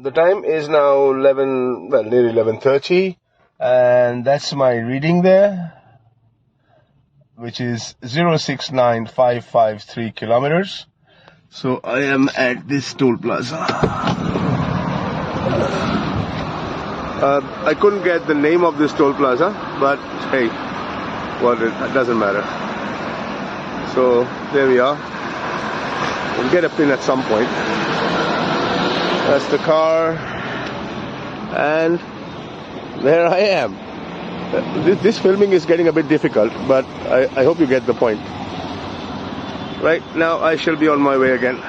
the time is now 11, well, nearly 11:30, and that's my reading there, which is 069,553 kilometers. So I am at this toll plaza. I couldn't get the name of this toll plaza, but hey, well, it doesn't matter. So there we are. We'll get a pin at some point. That's the car, and there I am. This filming is getting a bit difficult, but I hope you get the point. Right now I shall be on my way again.